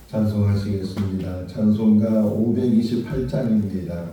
찬송하시겠습니다. 찬송가 528장입니다.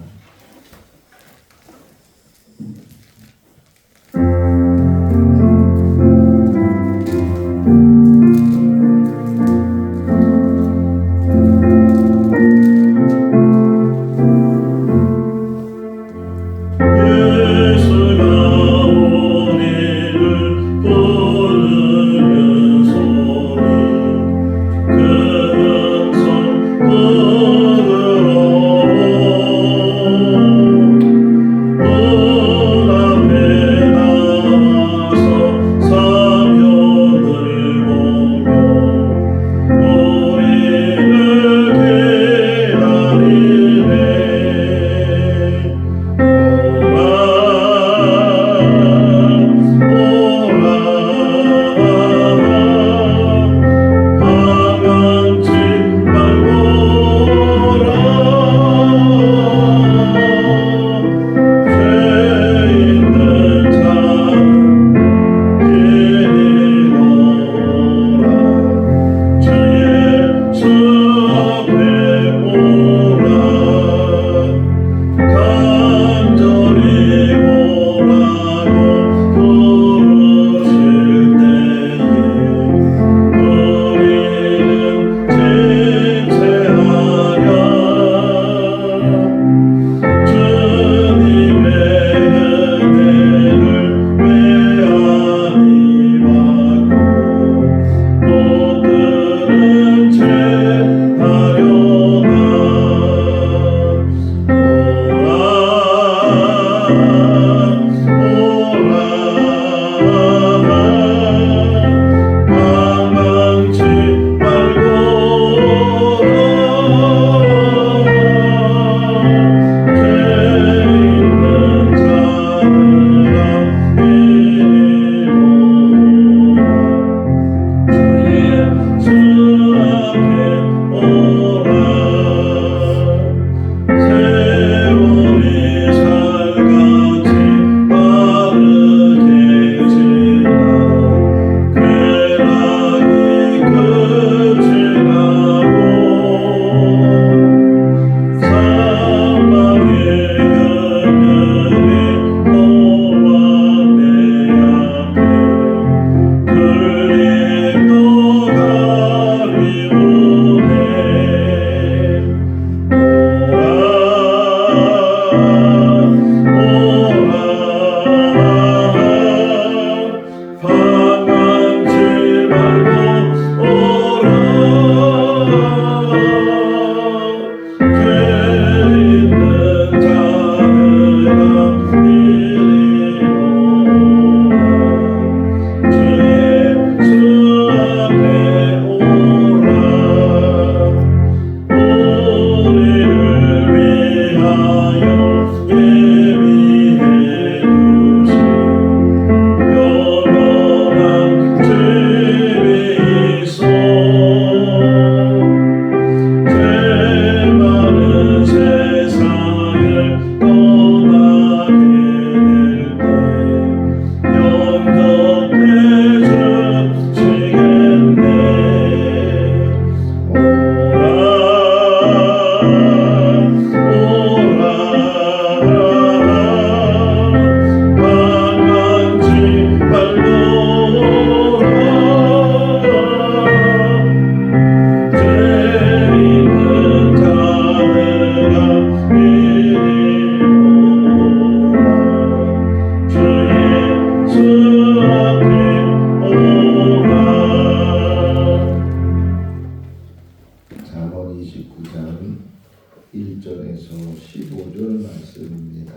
잠언 29장 1절에서 15절 말씀입니다.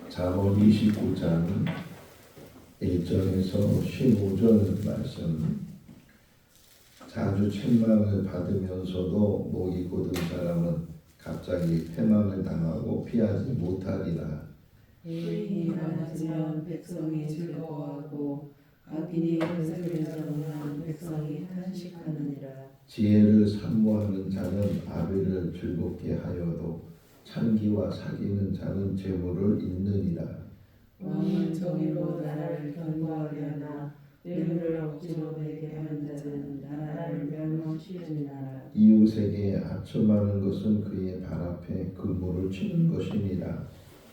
잠언 29장 1절에서 15절 말씀. 자주 책망을 받으면서도 목이 곧은 사람은 갑자기 패망을 당하고 피하지 못하리라. 의인이 많아지면 백성이 즐거워하고 악인이 연습에서는 백성이 탄식하느니라. 지혜를 사모하는 자는 아비를 즐겁게 하여도 창기와 사귀는 자는 재물을 잃느니라. 왕은 정의로 나라를 견고하게 하나 뇌물을 억지로 내게 하는 자는 나라를 싫으니라. 이웃에게 아첨하는 것은 그의 발 앞에 그물을 치는 것이니라.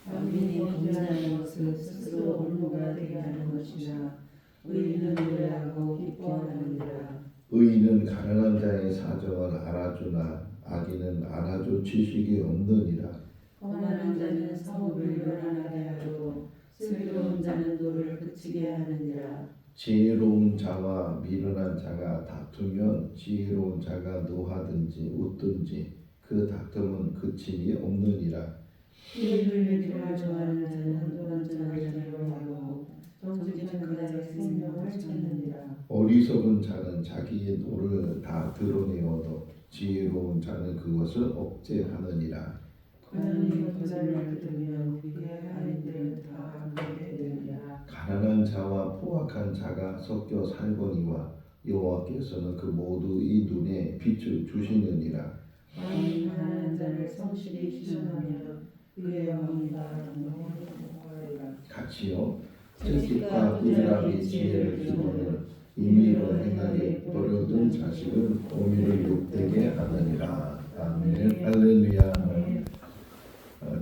악인이 범죄하는 것은 스스로 올무가 되게 하는 것이나 의인은 노래하고 기뻐하느니라. 의인은 가난한 자의 사정을 알아주나 악인은 알아줄 지식이 없느니라. 거만한 자는 성읍을 요란하게 하고 슬기로운 자는 돌을 그치게 하느니라. 지혜로운 자와 미련한 자가 다투면 지혜로운 자가 노하든지 웃든지 그 다툼은 그침이 없느니라. 피 흘리기를 좋아하는 자는 온전한 자를 하고 정직한 자의 생명을 찾느니라. 어리석은 자는 자기의 노를 다 드러내어도 지혜로운 자는 그것을 억제하느니라. 고양이 거짓말을 들으면 그의 하인들은 다 알게 되느니라. 가난한 자와 포악한 자가 섞여 살거니와 여호와께서는 그 모두의 눈에 빛을 주시느니라. 왕이 가난한 자를 성실히 시험하며 그의 영혼과 영원히 공부하리라. 같이요. 채찍과 꾸지람이 지혜를 기원을 임의로 행하게 버려둔 자식은 어미를 욕되게 하느니라. 아멘. 할렐루야.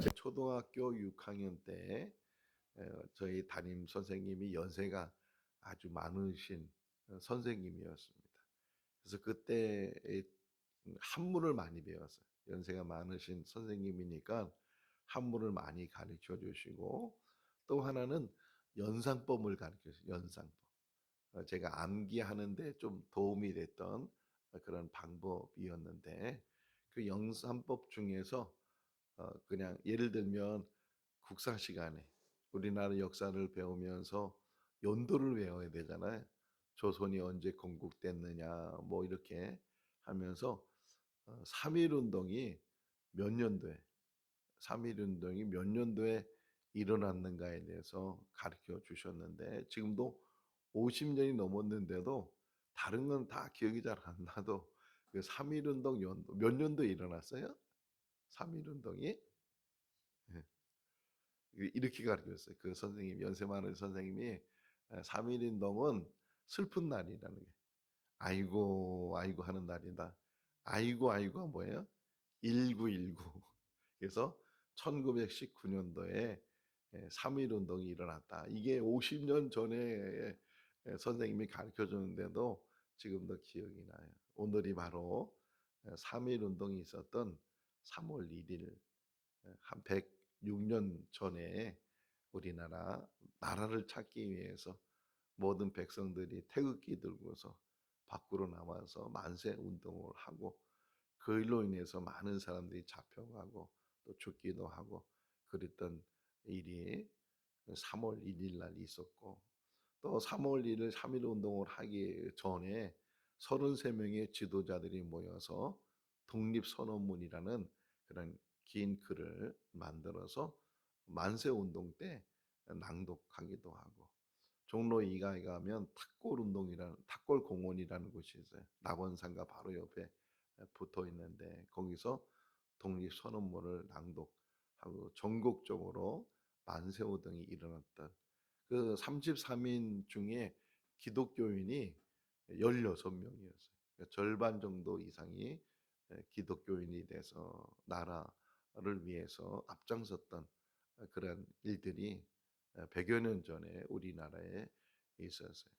제 초등학교 6학년 때 저희 담임 선생님이 연세가 아주 많으신 선생님이었습니다. 그래서 그때 한문을 많이 배웠어요. 연세가 많으신 선생님이니까 한문을 많이 가르쳐 주시고 또 하나는 연상법을 가르쳐 주세요. 연상법. 제가 암기하는데 좀 도움이 됐던 그런 방법이었는데 그 연상법 중에서 그냥 예를 들면 국사 시간에 우리나라 역사를 배우면서 연도를 외워야 되잖아요. 조선이 언제 건국됐느냐 뭐 이렇게 하면서 3.1 운동이 몇 년도에 3.1 운동이 몇 년도에 일어났는가에 대해서 가르쳐 주셨는데 지금도 50년이 넘었는데도 다른 건 다 기억이 잘 안 나도 그 3.1 운동 연도 몇 년도에 일어났어요? 3.1 운동이 예. 이렇게 가르쳤어요. 그 선생님 연세 많은 선생님이 3.1 운동은 슬픈 날이라는 게 아이고 아이고 하는 날이다. 아이고 아이고가 뭐예요? 1919. 그래서 1919년도에 3.1 운동이 일어났다. 이게 50년 전에 선생님이 가르쳐 줬는데도 지금도 기억이 나요. 오늘이 바로 3.1 운동이 있었던 3월 1일 한 106년 전에 우리나라 나라를 찾기 위해서 모든 백성들이 태극기 들고서 밖으로 나와서 만세 운동을 하고 그 일로 인해서 많은 사람들이 잡혀가고 또 죽기도 하고 그랬던 일이 3월 1일 날 있었고 또 3월 1일 3.1 운동을 하기 전에 33명의 지도자들이 모여서 독립선언문이라는 그런 긴 글을 만들어서 만세운동 때 낭독하기도 하고 종로 2가에 가면 탁골공원이라는 곳이 있어요. 낙원상가 바로 옆에 붙어 있는데 거기서 독립선언문을 낭독하고 전국적으로 만세운동이 일어났던 그 33인 중에 기독교인이 16명이었어요. 그러니까 절반 정도 이상이 기독교인이 돼서 나라를 위해서 앞장섰던 그런 일들이 100여 년 전에 우리나라에 있었어요.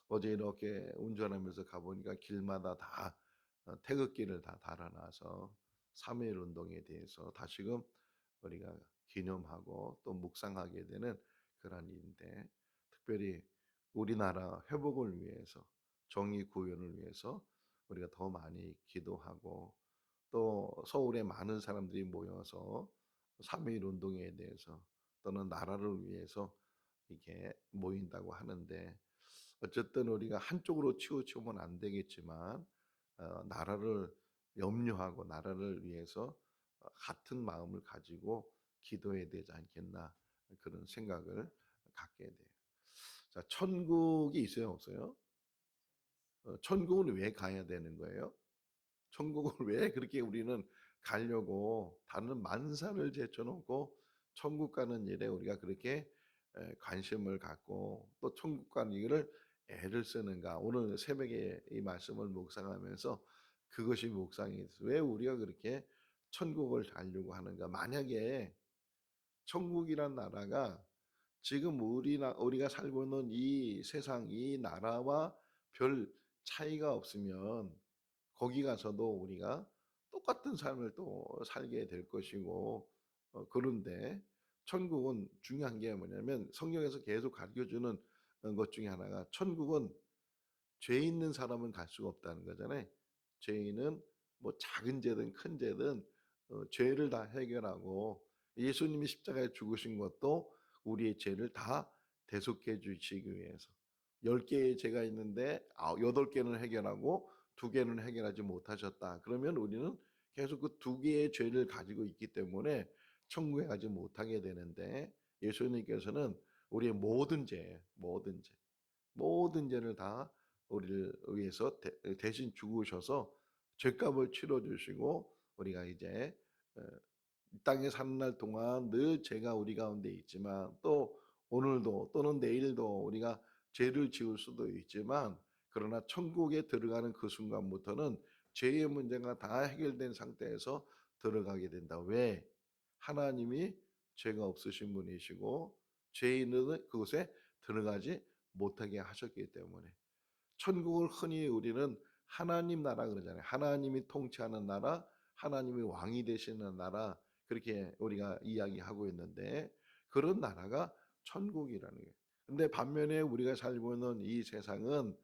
어제 이렇게 운전하면서 가보니까 길마다 다 태극기를 다 달아놔서 3.1 운동에 대해서 다시금 우리가 기념하고 또 묵상하게 되는 그런 일인데 특별히 우리나라 회복을 위해서 정의 구현을 위해서 우리가 더 많이 기도하고 또 서울에 많은 사람들이 모여서 3.1 운동에 대해서 또는 나라를 위해서 이게 모인다고 하는데 어쨌든 우리가 한쪽으로 치우치면 안 되겠지만 나라를 염려하고 나라를 위해서 같은 마음을 가지고 기도해야 되지 않겠나 그런 생각을 갖게 돼요. 자, 천국이 있어요, 없어요? 천국은 왜 가야 되는 거예요? 천국을 왜 그렇게 우리는 가려고 다른 만사를 제쳐놓고 천국 가는 일에 우리가 그렇게 관심을 갖고 또 천국 가는 일을 애를 쓰는가? 오늘 새벽에 이 말씀을 묵상하면서 그것이 묵상이 있어요. 왜 우리가 그렇게 천국을 가려고 하는가? 만약에 천국이란 나라가 지금 우리가 살고 있는 이 세상 이 나라와 별 차이가 없으면 거기 가서도 우리가 똑같은 삶을 또 살게 될 것이고 그런데 천국은 중요한 게 뭐냐면 성경에서 계속 가르쳐 주는 것 중에 하나가 천국은 죄 있는 사람은 갈 수가 없다는 거잖아요. 죄인은 뭐 작은 죄든 큰 죄든 죄를 다 해결하고 예수님이 십자가에 죽으신 것도 우리의 죄를 다 대속해 주시기 위해서 10개의 죄가 있는데 8개는 해결하고 2개는 해결하지 못하셨다. 그러면 우리는 계속 그 2개의 죄를 가지고 있기 때문에 천국에 가지 못하게 되는데 예수님께서는 우리의 모든 죄를 다 우리를 위해서 대신 죽으셔서 죄값을 치러 주시고 우리가 이제 이 땅에 사는 날 동안 늘 죄가 우리 가운데 있지만 또 오늘도 또는 내일도 우리가 죄를 지을 수도 있지만 그러나 천국에 들어가는 그 순간부터는 죄의 문제가 다 해결된 상태에서 들어가게 된다. 왜? 하나님이 죄가 없으신 분이시고 죄인은 그곳에 들어가지 못하게 하셨기 때문에 천국을 흔히 우리는 하나님 나라 그러잖아요. 하나님이 통치하는 나라, 하나님이 왕이 되시는 나라 그렇게 우리가 이야기하고 있는데 그런 나라가 천국이라는 거예요. 근데 반면에 우리가 살고 있는 이 세상은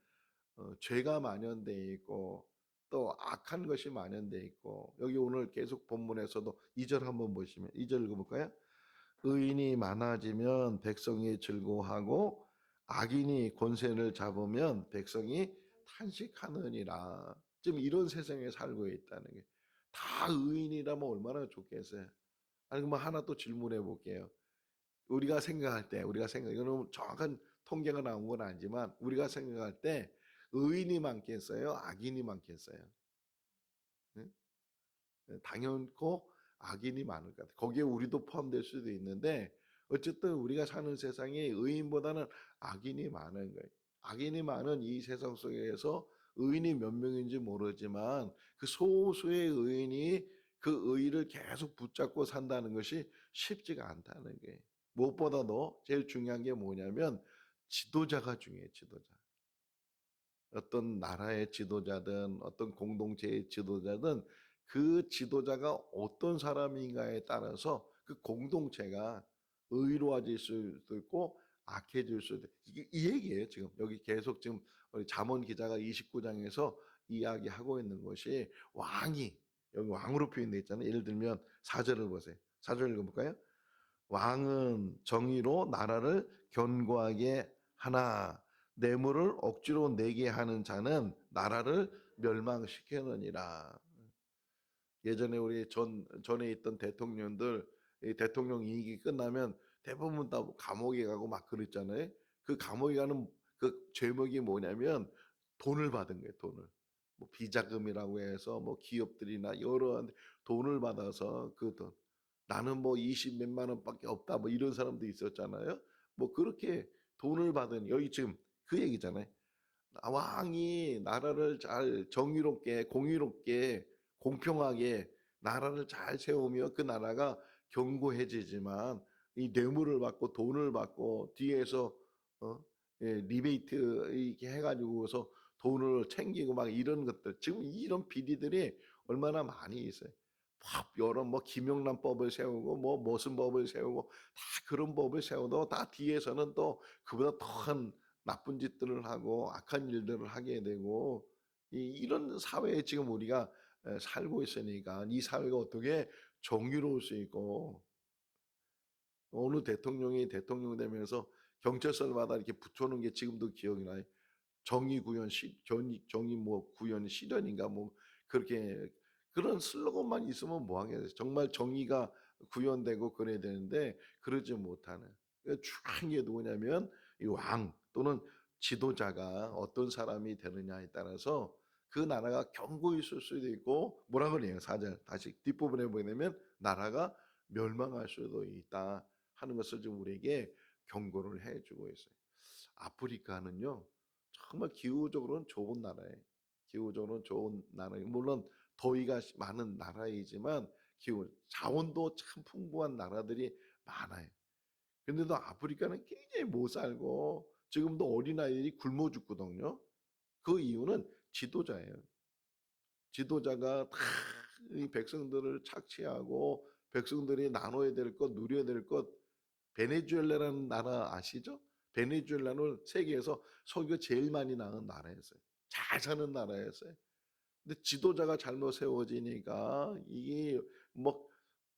죄가 만연돼 있고 또 악한 것이 만연돼 있고 여기 오늘 계속 본문에서도 2절 한번 보시면 2절 읽어볼까요? 의인이 많아지면 백성이 즐거워하고 악인이 권세를 잡으면 백성이 탄식하느니라. 지금 이런 세상에 살고 있다는 게. 다 의인이라면 얼마나 좋겠어요. 아니 그러면 하나 또 질문해 볼게요. 이거는 정확한 통계가 나온 건 아니지만 우리가 생각할 때 의인이 많겠어요? 악인이 많겠어요? 응? 당연코 악인이 많을 것 같아요. 거기에 우리도 포함될 수도 있는데 어쨌든 우리가 사는 세상에 의인보다는 악인이 많은 거예요. 악인이 많은 이 세상 속에서 의인이 몇 명인지 모르지만 그 소수의 의인이 그 의의를 계속 붙잡고 산다는 것이 쉽지가 않다는 거예요. 무엇보다도 제일 중요한 게 뭐냐면 지도자가 중요해요. 지도자. 어떤 나라의 지도자든 어떤 공동체의 지도자든 그 지도자가 어떤 사람인가에 따라서 그 공동체가 의로워질 수도 있고 악해질 수도 있고 이게 이 얘기예요. 지금 여기 계속 지금 우리 잠언 기자가 29장에서 이야기하고 있는 것이 왕이 여기 왕으로 표현되어 있잖아요. 예를 들면 4절을 보세요. 4절 읽어볼까요? 왕은 정의로 나라를 견고하게 하나 뇌물을 억지로 내게 하는 자는 나라를 멸망시키느니라. 예전에 우리 전에 있던 대통령들 이 대통령 임기 끝나면 대부분 다 감옥에 가고 막 그랬잖아요. 그 감옥에 가는 그 죄목이 뭐냐면 돈을 받은 거예요. 돈을. 뭐 비자금이라고 해서 뭐 기업들이나 여러 돈을 받아서 그 돈. 나는 뭐 20 몇만 원밖에 없다. 뭐 이런 사람도 있었잖아요. 뭐 그렇게 돈을 받은 여기 지금 그 얘기잖아요. 왕이 나라를 잘 정의롭게 공의롭게 공평하게 나라를 잘 세우며 그 나라가 견고해지지만 이 뇌물을 받고 돈을 받고 뒤에서 어? 리베이트 이렇게 해가지고서 돈을 챙기고 막 이런 것들 지금 이런 비리들이 얼마나 많이 있어요. 여러 뭐 김영란법을 세우고 뭐 무슨 법을 세우고 다 그런 법을 세워도 다 뒤에서는 또 그보다 더한 나쁜 짓들을 하고 악한 일들을 하게 되고 이런 사회에 지금 우리가 살고 있으니까 이 사회가 어떻게 정의로울 수 있고 어느 대통령이 대통령 되면서 경찰서마다 이렇게 붙여놓은 게 지금도 기억이 나요. 정의 구현 정의 뭐 구현 실현인가 뭐 그렇게 그런 슬로건만 있으면 뭐 하겠어요. 정말 정의가 구현되고 그래야 되는데 그러지 못하는. 중요한 게 누구냐면 이 왕 또는 지도자가 어떤 사람이 되느냐에 따라서 그 나라가 견고히 있을 수도 있고 뭐라 그래요. 사절 다시 뒷부분에 보게 되면 나라가 멸망할 수도 있다 하는 것을 좀 우리에게 경고를 해주고 있어요. 아프리카는요. 정말 기후적으로는 좋은 나라예요. 기후적으로 좋은 나라, 물론 더위가 많은 나라이지만 기후 자원도 참 풍부한 나라들이 많아요. 근데도 아프리카는 굉장히 못 살고 지금도 어린아이들이 굶어 죽거든요. 그 이유는 지도자예요. 지도자가 다 이 백성들을 착취하고 백성들이 나눠야 될 것, 누려야 될 것. 베네수엘라라는 나라 아시죠? 베네수엘라는 세계에서 석유 제일 많이 나는 나라였어요. 잘 사는 나라였어요. 근데 지도자가 잘못 세워지니까 이게 뭐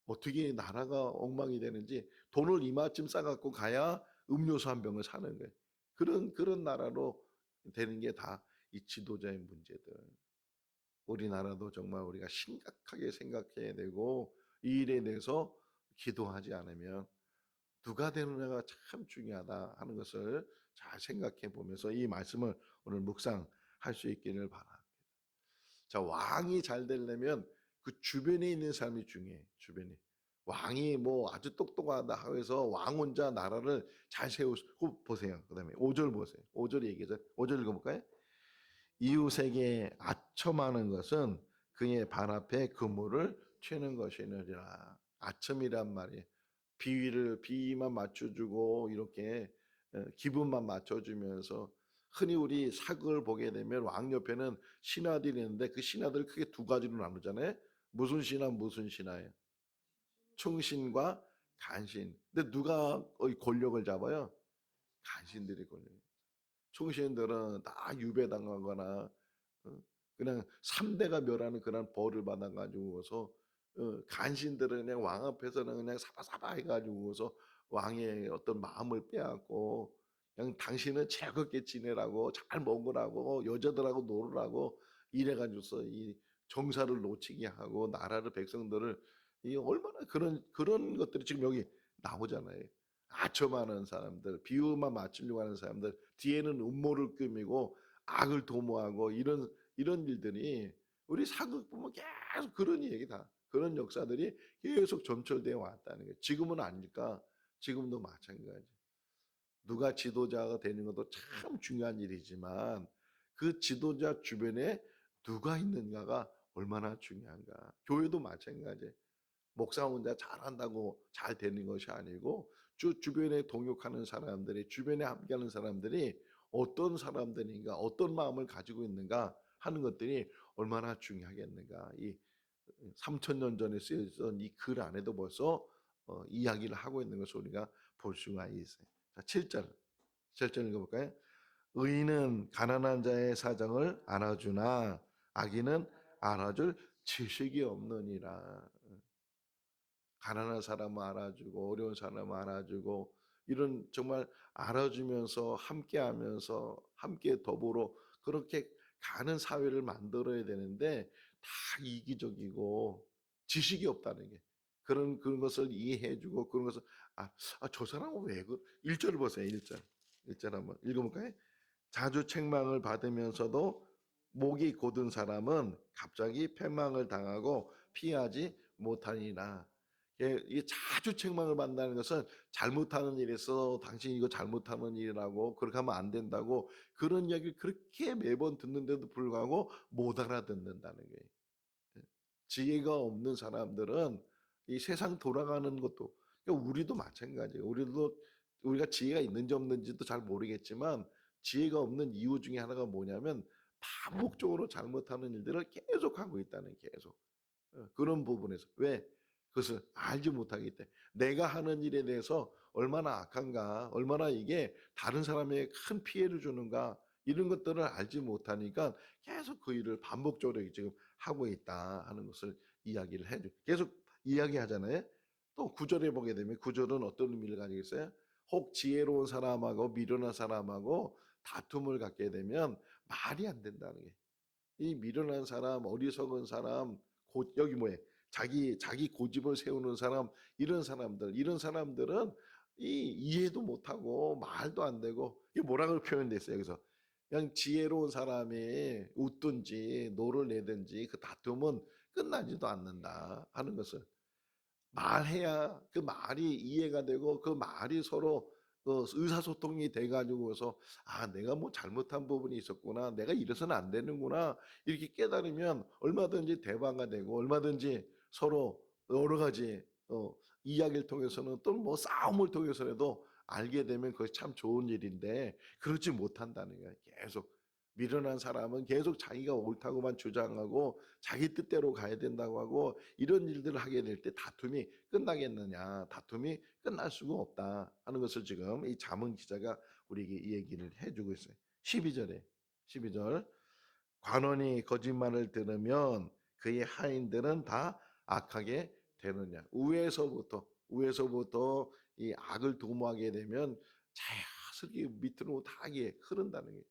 어떻게 나라가 엉망이 되는지, 돈을 이마쯤 싸갖고 가야 음료수 한 병을 사는 거예요. 그런 나라로 되는 게 다 이 지도자의 문제들. 우리나라도 정말 우리가 심각하게 생각해야 되고 이 일에 대해서 기도하지 않으면 누가 되느냐가 참 중요하다 하는 것을 잘 생각해 보면서 이 말씀을 오늘 묵상할 수 있기를 바랍니다. 자, 왕이 잘 되려면 그 주변에 있는 사람이 중요해. 주변에. 왕이 뭐 아주 똑똑하다 하고 해서 왕 혼자 나라를 잘 세울 수, 보세요. 그다음에 5절 보세요. 5절 얘기죠. 5절 읽어볼까요? 이웃에게 아첨하는 것은 그의 발 앞에 그물을 치는 것이니라. 아첨이란 말이에요. 비위만 맞춰주고 이렇게 기분만 맞춰주면서, 흔히 우리 사극을 보게 되면 왕 옆에는 신하들이 있는데 그 신하들 크게 두 가지로 나누잖아요. 무슨 신하 무슨 신하예요? 충신과 간신. 근데 누가 권력을 잡아요? 간신들이 권력. 충신들은 다 유배당하거나 그냥 3대가 멸하는 그런 벌을 받아가지고서, 간신들은 그냥 왕 앞에서는 그냥 사바사바 해가지고서 왕의 어떤 마음을 빼앗고 그냥 당신은 즐겁게 지내라고 잘 먹으라고 여자들하고 놀으라고 이래가지고서 이 정사를 놓치게 하고 나라를 백성들을, 이 얼마나 그런 것들이 지금 여기 나오잖아요. 아첨하는 사람들, 비유만 맞추려고 하는 사람들, 뒤에는 음모를 꾸미고 악을 도모하고 이런 일들이 우리 사극 보면 계속 그런 얘기다. 그런 역사들이 계속 점철되어 왔다는 거예요. 지금은 아닐까? 지금도 마찬가지. 누가 지도자가 되는 것도 참 중요한 일이지만 그 지도자 주변에 누가 있는가가 얼마나 중요한가. 교회도 마찬가지. 목사 혼자 잘한다고 잘 되는 것이 아니고 주변에 동역하는 사람들이, 주변에 함께하는 사람들이 어떤 사람들인가, 어떤 마음을 가지고 있는가 하는 것들이 얼마나 중요하겠는가. 이 3천 년 전에 쓰여진 이 글 안에도 벌써 이야기를 하고 있는 것을 우리가 볼 수가 있어요. 자, 7절 읽어볼까요? 의인은 가난한 자의 사정을 알아주나 악인은 알아줄 지식이 없느니라. 가난한 사람을 알아주고 어려운 사람을 알아주고 이런 정말 알아주면서 함께하면서 함께 더불어 그렇게 가는 사회를 만들어야 되는데 다 이기적이고 지식이 없다는 게, 그런 것을 이해해주고 그런 것을 저 사람은 왜 1절을 보세요. 1절 한번 읽어볼까요? 자주 책망을 받으면서도 목이 곧은 사람은 갑자기 패망을 당하고 피하지 못하니라. 이게 자주 책망을 받는다는 것은 잘못하는 일에서 당신 이거 잘못하는 일이라고, 그렇게 하면 안 된다고, 그런 이야기를 그렇게 매번 듣는데도 불구하고 못 알아듣는다는 거예요. 지혜가 없는 사람들은 이 세상 돌아가는 것도, 그러니까 우리도 마찬가지예요. 우리가 지혜가 있는지 없는지도 잘 모르겠지만 지혜가 없는 이유 중에 하나가 뭐냐면 반복적으로 잘못하는 일들을 계속 하고 있다는, 계속 그런 부분에서. 왜? 그것을 알지 못하기 때문에. 내가 하는 일에 대해서 얼마나 악한가, 얼마나 이게 다른 사람에게 큰 피해를 주는가, 이런 것들을 알지 못하니까 계속 그 일을 반복적으로 지금 하고 있다 하는 것을 이야기를 해줘. 계속 이야기하잖아요. 또 구절에 보게 되면 구절은 어떤 의미를 가지고 있어요? 혹 지혜로운 사람하고 미련한 사람하고 다툼을 갖게 되면 말이 안 된다는 게. 이 미련한 사람, 어리석은 사람, 여기 뭐예요? 자기 고집을 세우는 사람, 이런 사람들은 이해도 못하고 말도 안 되고, 이게 뭐라고 표현됐어요 여기서? 그냥 지혜로운 사람이 웃든지 노를 내든지 그 다툼은 끝나지도 않는다 하는 것을, 말해야 그 말이 이해가 되고 그 말이 서로 그 의사소통이 돼 가지고서 '아 내가 뭐 잘못한 부분이 있었구나. 내가 이래서는 안 되는구나.' 이렇게 깨달으면 얼마든지 대화가 되고 얼마든지 서로 여러 가지 이야기를 통해서는 또 뭐 싸움을 통해서라도 알게 되면 그것이 참 좋은 일인데 그러지 못한다는 거예요. 계속 미련한 사람은 계속 자기가 옳다고만 주장하고 자기 뜻대로 가야 된다고 하고 이런 일들을 하게 될 때 다툼이 끝나겠느냐. 다툼이 끝날 수가 없다 하는 것을 지금 이 잠언 기자가 우리에게 이 얘기를 해주고 있어요. 12절에 12절 관원이 거짓말을 들으면 그의 하인들은 다 악하게 되느냐. 위에서부터 이 악을 도모하게 되면 자연스럽게 밑으로 다 이게 흐른다는 게.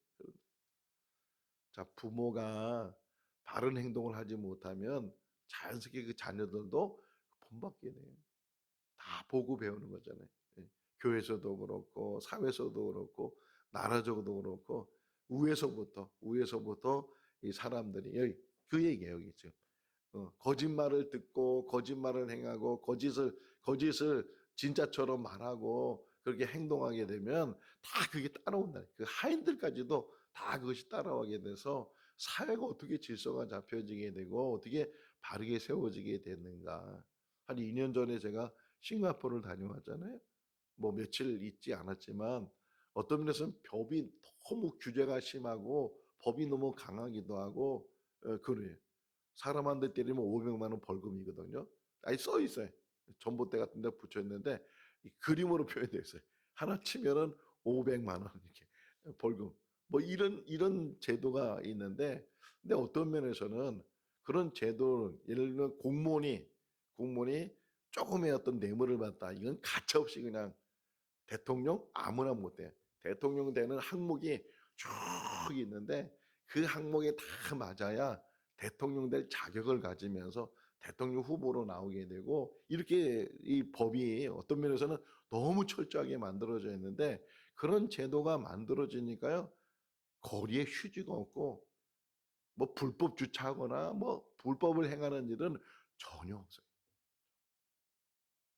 자, 부모가 바른 행동을 하지 못하면 자연스럽게 그 자녀들도 본받게 돼요. 다 보고 배우는 거잖아요. 예. 교회에서도 그렇고 사회에서도 그렇고 나라적으로도 그렇고 위에서부터 이 사람들이 여기 그 얘기예요. 여기 지금 거짓말을 듣고 거짓말을 행하고 거짓을 진짜처럼 말하고 그렇게 행동하게 되면 다 그게 따라온다. 그 하인들까지도 다 그것이 따라오게 돼서 사회가 어떻게 질서가 잡혀지게 되고 어떻게 바르게 세워지게 됐는가. 한 2년 전에 제가 싱가포르를 다녀왔잖아요. 뭐 며칠 있지 않았지만 어떤 면에서는 법이 너무 규제가 심하고 법이 너무 강하기도 하고 그래요. 사람 한 대 때리면 500만 원 벌금이거든요. 아니 써 있어요. 전봇대 같은 데 붙여 있는데 이 그림으로 표현되어 있어요. 하나 치면은 500만 원 이렇게 벌금. 뭐 이런 제도가 있는데 근데 어떤 면에서는 그런 제도 예를 들면 공무원이 조금의 어떤 뇌물을 받다. 이건 가차없이 그냥 대통령 아무나 못 돼. 대통령 되는 항목이 쭉 있는데 그 항목에 다 맞아야 대통령 될 자격을 가지면서 대통령 후보로 나오게 되고 이렇게 이 법이 어떤 면에서는 너무 철저하게 만들어져 있는데 그런 제도가 만들어지니까요. 거리에 휴지가 없고 뭐 불법 주차하거나 뭐 불법을 행하는 일은 전혀 없어요.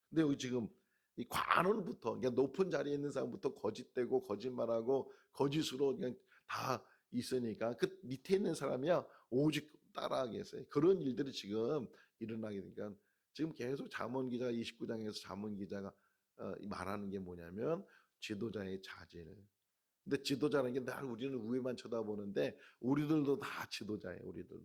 근데 여기 지금 이 관원부터 그러니까 높은 자리에 있는 사람부터 거짓되고 거짓말하고 거짓으로 그냥 다 있으니까 그 밑에 있는 사람이야 오직 따라하겠어요. 그런 일들이 지금 일어나게 되니까 지금 계속 잠언 기자가 29장에서 잠언 기자가 말하는 게 뭐냐면 지도자의 자질. 근데 지도자라는 게 늘 우리는 위에만 쳐다보는데 우리들도 다 지도자예요. 우리들도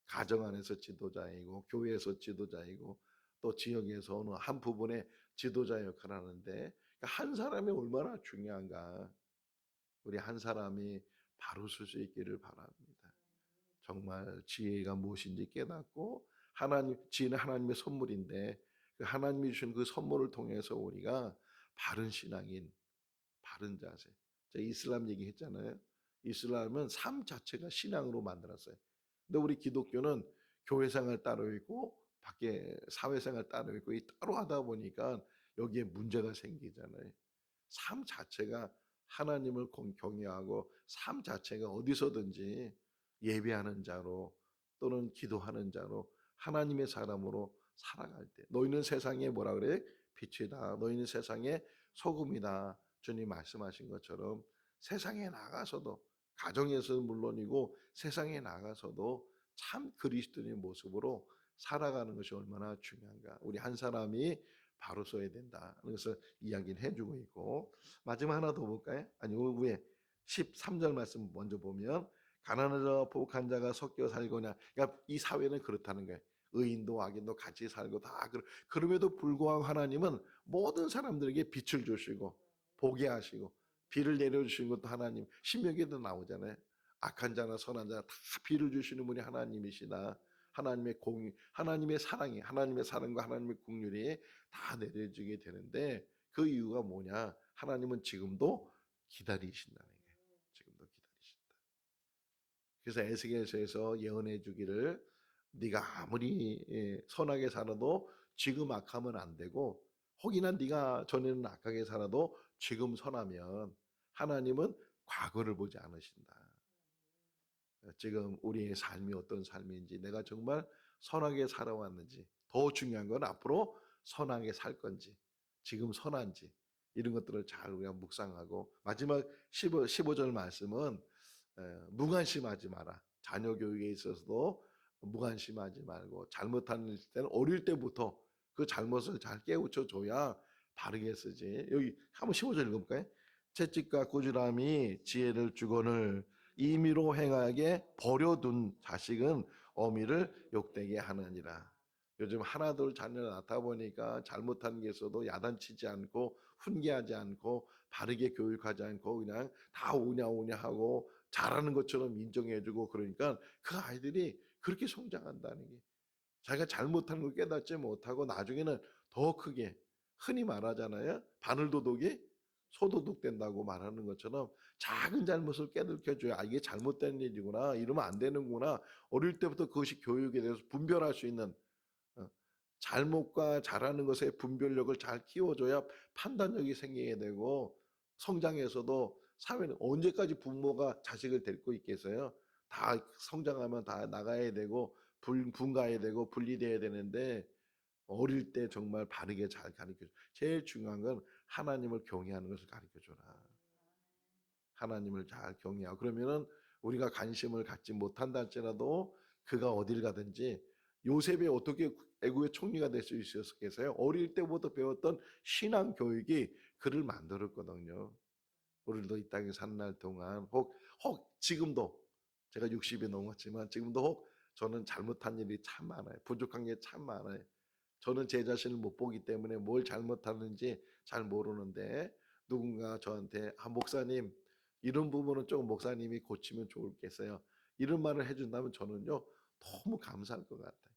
가정 안에서 지도자이고 교회에서 지도자이고 또 지역에서 어느 한 부분의 지도자 역할을 하는데 그러니까 한 사람이 얼마나 중요한가. 우리 한 사람이 바로 설 수 있기를 바랍니다. 정말 지혜가 무엇인지 깨닫고 지혜는 하나님의 선물인데 그 하나님이 주신 그 선물을 통해서 우리가 바른 신앙인 바른 자세. 제가 이슬람 얘기했잖아요. 이슬람은 삶 자체가 신앙으로 만들었어요. 근데 우리 기독교는 교회 생활 따로 있고 밖에 사회생활 따로 있고 이 따로 하다 보니까 여기에 문제가 생기잖아요. 삶 자체가 하나님을 경외하고 삶 자체가 어디서든지 예배하는 자로 또는 기도하는 자로 하나님의 사람으로 살아갈 때 너희는 세상에 뭐라 그래? 빛이다. 너희는 세상에 소금이다. 주님 말씀하신 것처럼 세상에 나가서도 가정에서는 물론이고 세상에 나가서도 참 그리스도인의 모습으로 살아가는 것이 얼마나 중요한가. 우리 한 사람이 바로 서야 된다. 그래서 이야기를 해주고 있고 마지막 하나 더 볼까요? 아니 위에 13절 말씀 먼저 보면 가난한 자와 복한 자가 섞여 살거냐. 그러니까 이 사회는 그렇다는 거예요. 의인도 악인도 같이 살고 다 그럼에도 불구하고 하나님은 모든 사람들에게 빛을 주시고 보게 하시고 비를 내려주시는 것도 하나님. 신명기에도 나오잖아요. 악한 자나 선한 자 다 비를 주시는 분이 하나님이시다. 하나님의 사랑이 하나님의 사랑과 하나님의 긍휼이 다 내려지게 되는데 그 이유가 뭐냐? 하나님은 지금도 기다리신다는 거예요. 지금도 기다리신다. 그래서 에스겔서에서 예언해 주기를 네가 아무리 선하게 살아도 지금 악하면 안 되고 혹이나 네가 전에는 악하게 살아도 지금 선하면 하나님은 과거를 보지 않으신다. 지금 우리의 삶이 어떤 삶인지 내가 정말 선하게 살아왔는지 더 중요한 건 앞으로 선하게 살 건지 지금 선한지 이런 것들을 잘 우리가 묵상하고 마지막 15절 말씀은 무관심하지 마라. 자녀 교육에 있어서도 무관심하지 말고 잘못하는 때는 어릴 때부터 그 잘못을 잘 깨우쳐 줘야 바르게 쓰지. 여기 한번 15절 읽어볼까요? 채찍과 꾸지람이 지혜를 주거늘 임의로 행하게 버려둔 자식은 어미를 욕되게 하느니라. 요즘 하나둘 자녀 낳다 보니까 잘못한 게 있어도 야단치지 않고 훈계하지 않고 바르게 교육하지 않고 그냥 다 오냐 오냐 하고 잘하는 것처럼 인정해주고 그러니까 그 아이들이 그렇게 성장한다는 게 자기가 잘못한 걸 깨닫지 못하고 나중에는 더 크게 흔히 말하잖아요. 바늘도둑이 소도둑 된다고 말하는 것처럼 작은 잘못을 깨닫혀줘야 아, 이게 잘못된 일이구나 이러면 안 되는구나 어릴 때부터 그것이 교육에 대해서 분별할 수 있는 어, 잘못과 잘하는 것의 분별력을 잘 키워줘야 판단력이 생기게 되고 성장에서도 사회는 언제까지 부모가 자식을 데리고 있겠어요? 다 성장하면 다 나가야 되고 분가해야 되고 분리돼야 되는데 어릴 때 정말 바르게 잘 가르쳐 줘. 제일 중요한 건 하나님을 경외하는 것을 가르쳐 줘라. 하나님을 잘 경외하고 그러면은 우리가 관심을 갖지 못한다 할지라도 그가 어딜 가든지 요셉이 어떻게 애국의 총리가 될 수 있었겠어요? 어릴 때부터 배웠던 신앙 교육이 그를 만들었거든요. 우리도 이 땅에 사는 날 동안 혹 지금도 제가 60이 넘었지만 지금도 혹 저는 잘못한 일이 참 많아요. 부족한 게 참 많아요. 저는 제 자신을 못 보기 때문에 뭘 잘못하는지 잘 모르는데 누군가 저한테 아 목사님 이런 부분은 좀 목사님이 고치면 좋겠어요. 이런 말을 해준다면 저는요 너무 감사할 것 같아요.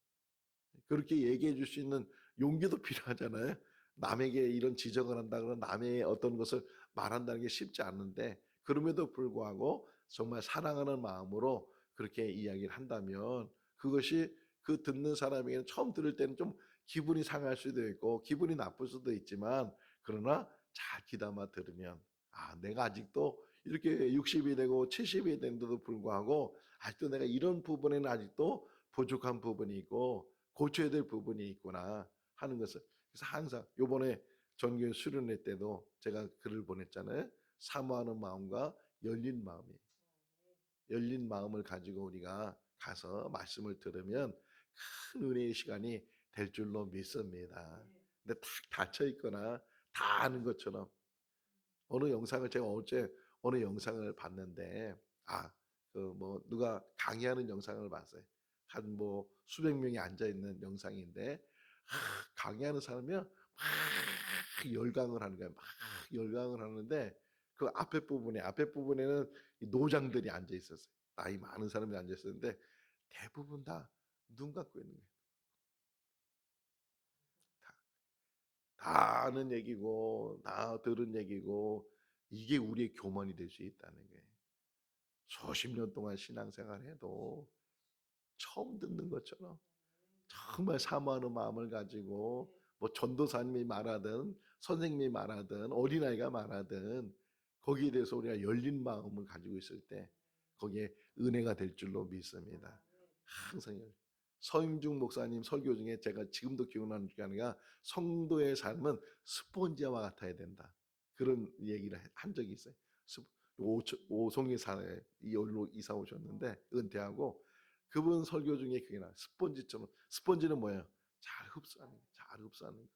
그렇게 얘기해 줄 수 있는 용기도 필요하잖아요. 남에게 이런 지적을 한다 그러면 남의 어떤 것을 말한다는 게 쉽지 않은데 그럼에도 불구하고 정말 사랑하는 마음으로 그렇게 이야기를 한다면 그것이 그 듣는 사람에게는 처음 들을 때는 좀 기분이 상할 수도 있고 기분이 나쁠 수도 있지만 그러나 잘 귀담아 들으면 아 내가 아직도 이렇게 60이 되고 70이 된데도 불구하고 아직도 내가 이런 부분에는 아직도 부족한 부분이 있고 고쳐야 될 부분이 있구나 하는 것을 그래서 항상 요번에 전교회 수련회 때도 제가 글을 보냈잖아요. 사모하는 마음과 열린 마음을 가지고 우리가 가서 말씀을 들으면 큰 은혜의 시간이 될 줄로 믿습니다. 근데 탁 닫혀 있거나 다 아는 것처럼 어느 영상을 제가 어제 어느 영상을 봤는데 아 그 뭐 누가 강의하는 영상을 봤어요. 한 뭐 수백 명이 앉아 있는 영상인데 강의하는 사람이요 막 열강을 하는 거예요. 막 열강을 하는데 그 앞에 부분에는 노장들이 앉아 있었어요. 나이 많은 사람이 앉아 있었는데 대부분 다 눈 감고 있는 거예요. 다, 다 아는 얘기고 다 들은 얘기고 이게 우리의 교만이 될 수 있다는 거예요. 수십 년 동안 신앙생활해도 처음 듣는 것처럼 정말 사모하는 마음을 가지고 뭐 전도사님이 말하든 선생님이 말하든 어린아이가 말하든 거기에 대해서 우리가 열린 마음을 가지고 있을 때 거기에 은혜가 될 줄로 믿습니다. 항상 서임중 목사님 설교 중에 제가 지금도 기억나는 중에 하나가 성도의 삶은 스폰지와 같아야 된다. 그런 얘기를 한 적이 있어요. 오송이 사회 이홀로 이사 오셨는데 은퇴하고 그분 설교 중에 그게 나 스폰지처럼 스폰지는 뭐예요? 잘 흡수하는 거.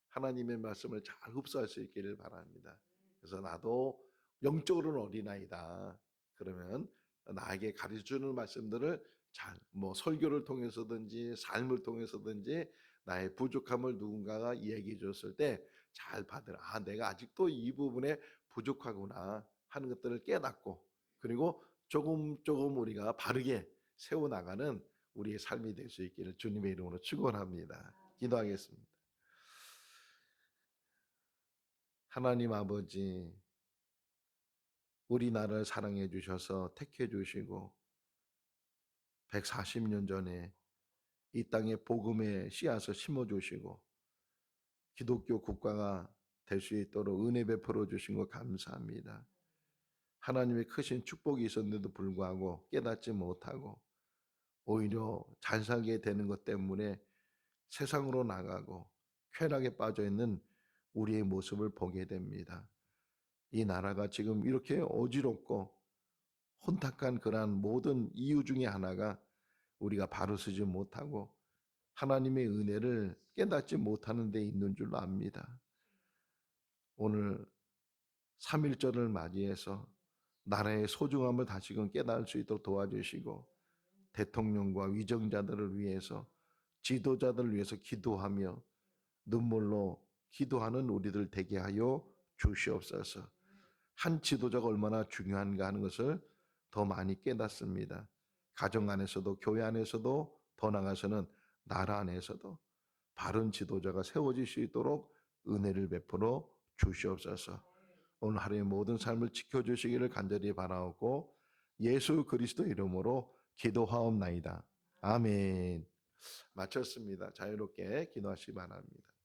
하나님의 말씀을 잘 흡수할 수 있기를 바랍니다. 그래서 나도 영적으로는 어린아이다. 그러면 나에게 가르쳐주는 말씀들을 잘 뭐 설교를 통해서든지 삶을 통해서든지 나의 부족함을 누군가가 얘기해 줬을 때 잘 받으라. 아, 내가 아직도 이 부분에 부족하구나 하는 것들을 깨닫고 그리고 조금 조금 우리가 바르게 세워나가는 우리의 삶이 될 수 있기를 주님의 이름으로 축원합니다. 기도하겠습니다. 하나님 아버지, 우리나라를 사랑해 주셔서 택해 주시고 140년 전에 이 땅에 복음의 씨앗을 심어 주시고 기독교 국가가 될 수 있도록 은혜 베풀어 주신 것 감사합니다. 하나님의 크신 축복이 있었는데도 불구하고 깨닫지 못하고 오히려 잘 살게 되는 것 때문에 세상으로 나가고 쾌락에 빠져 있는 우리의 모습을 보게 됩니다. 이 나라가 지금 이렇게 어지럽고 혼탁한 그러한 모든 이유 중에 하나가 우리가 바로 서지 못하고 하나님의 은혜를 깨닫지 못하는 데 있는 줄 압니다. 오늘 3.1절을 맞이해서 나라의 소중함을 다시금 깨달을 수 있도록 도와주시고 대통령과 위정자들을 위해서 지도자들을 위해서 기도하며 눈물로 기도하는 우리들 되게 하여 주시옵소서. 한 지도자가 얼마나 중요한가 하는 것을 더 많이 깨닫습니다. 가정 안에서도 교회 안에서도 더 나아가서는 나라 안에서도 바른 지도자가 세워질 수 있도록 은혜를 베풀어 주시옵소서. 오늘 하루의 모든 삶을 지켜주시기를 간절히 바라옵고 예수 그리스도 이름으로 기도하옵나이다. 아멘. 마쳤습니다. 자유롭게 기도하시기 바랍니다.